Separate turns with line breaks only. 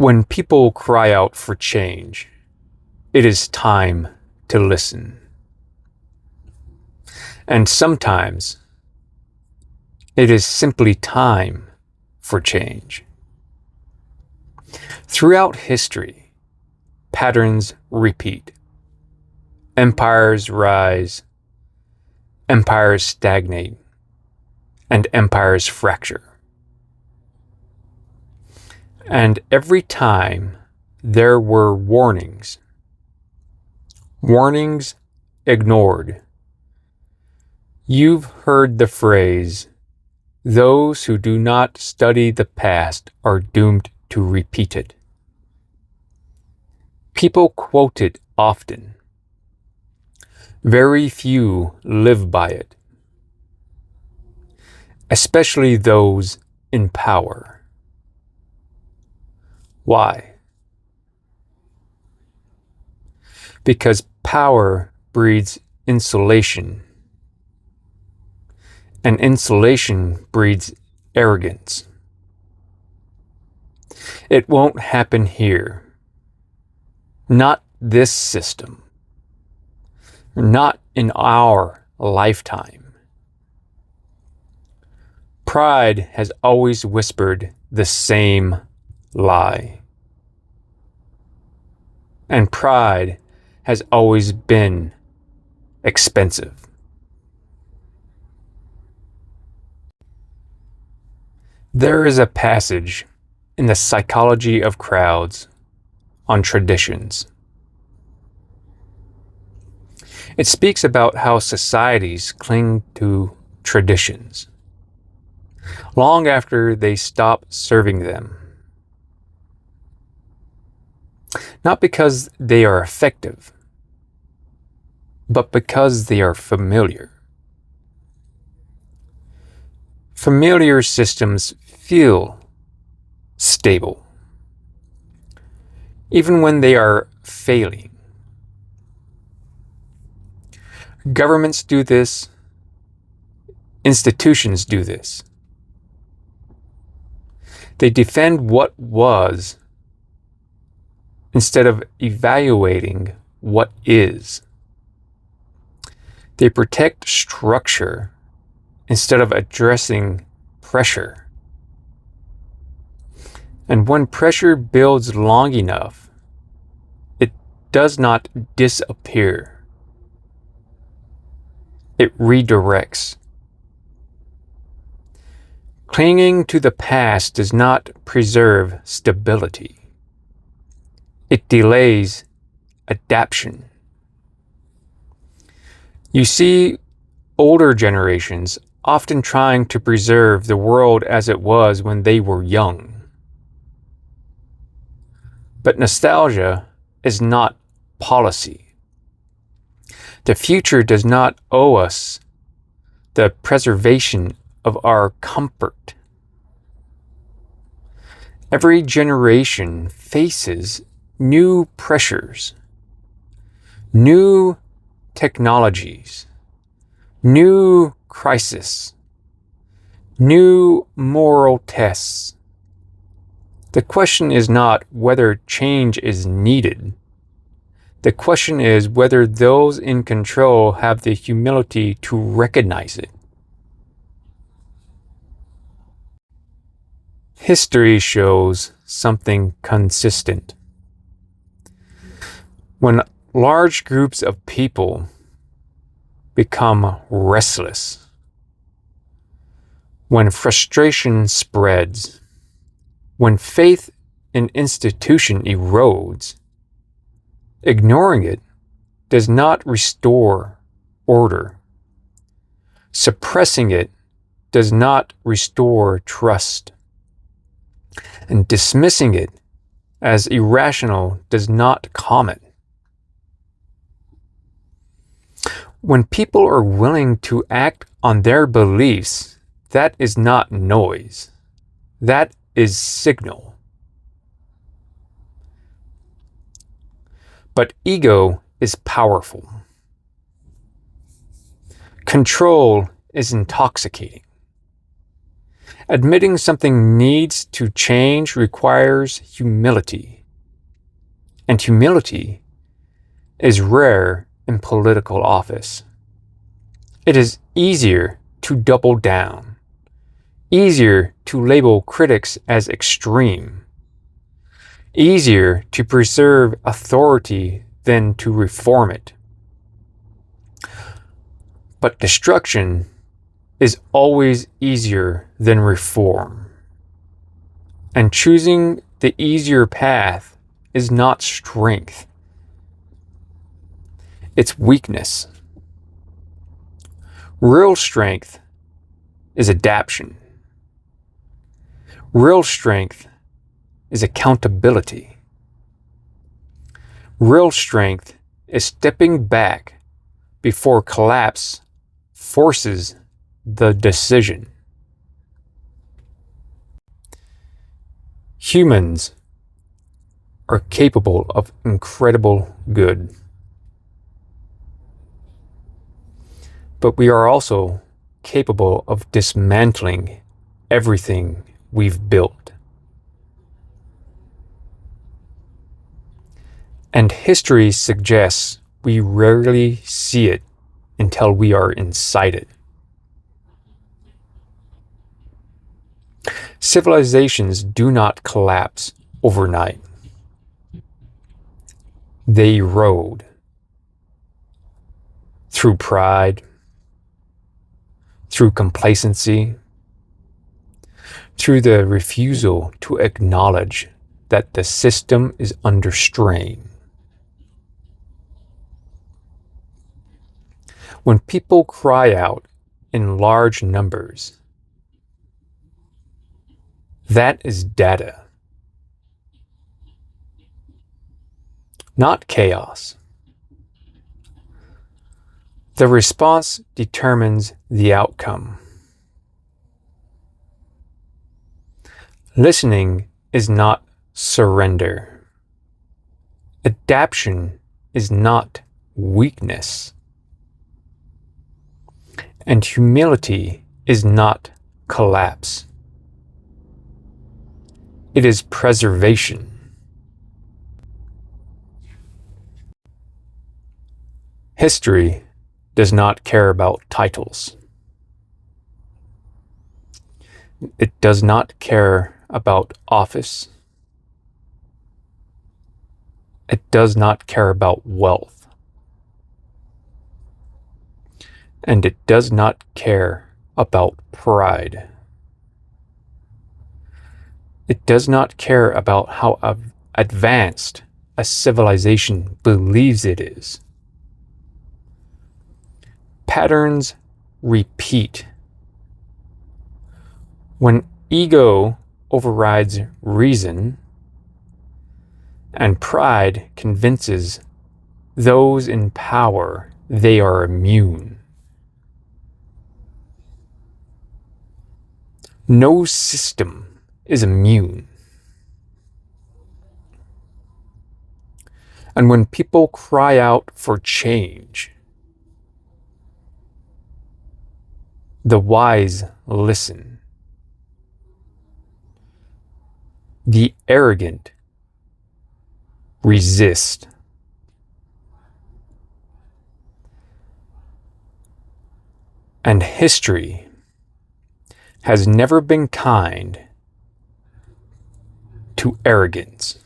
When people cry out for change, it is time to listen. And sometimes it is simply time for change. Throughout history, patterns repeat. Empires rise, empires stagnate, and empires fracture. And every time there were warnings ignored. You've heard the phrase, "Those who do not study the past are doomed to repeat it." People quote it often. Very few live by it, especially those in power. Why? Because power breeds insulation, and insulation breeds arrogance. It won't happen here. Not this system. Not in our lifetime. Pride has always whispered the same lie. And pride has always been expensive. There is a passage in the psychology of crowds on traditions. It speaks about how societies cling to traditions long after they stop serving them. Not because they are effective, but because they are familiar. Familiar systems feel stable, even when they are failing. Governments do this. Institutions do this. They defend what was instead of evaluating what is. They protect structure instead of addressing pressure. And when pressure builds long enough, it does not disappear. It redirects. Clinging to the past does not preserve stability. It delays adaptation. You see older generations often trying to preserve the world as it was when they were young. But nostalgia is not policy. The future does not owe us the preservation of our comfort. Every generation faces new pressures, new technologies, new crises, new moral tests. The question is not whether change is needed. The question is whether those in control have the humility to recognize it. History shows something consistent. When large groups of people become restless, when frustration spreads, when faith in institution erodes, ignoring it does not restore order. Suppressing it does not restore trust. And dismissing it as irrational does not calm it. When people are willing to act on their beliefs, that is not noise. That is signal. But ego is powerful. Control is intoxicating. Admitting something needs to change requires humility, and humility is rare in political office. It is easier to double down, easier to label critics as extreme, easier to preserve authority than to reform it. But destruction is always easier than reform. And choosing the easier path is not strength. It's weakness. Real strength is adaptation. Real strength is accountability. Real strength is stepping back before collapse forces the decision. Humans are capable of incredible good. But we are also capable of dismantling everything we've built. And history suggests we rarely see it until we are inside it. Civilizations do not collapse overnight. They erode through pride, through complacency, through the refusal to acknowledge that the system is under strain. When people cry out in large numbers, that is data, not chaos. The response determines the outcome. Listening is not surrender. Adaptation is not weakness. And humility is not collapse. It is preservation. History does not care about titles. It does not care about office. It does not care about wealth. And it does not care about pride. It does not care about how advanced a civilization believes it is. Patterns repeat. When ego overrides reason, and pride convinces those in power they are immune. No system is immune. And when people cry out for change, the wise listen. The arrogant resist. And history has never been kind to arrogance.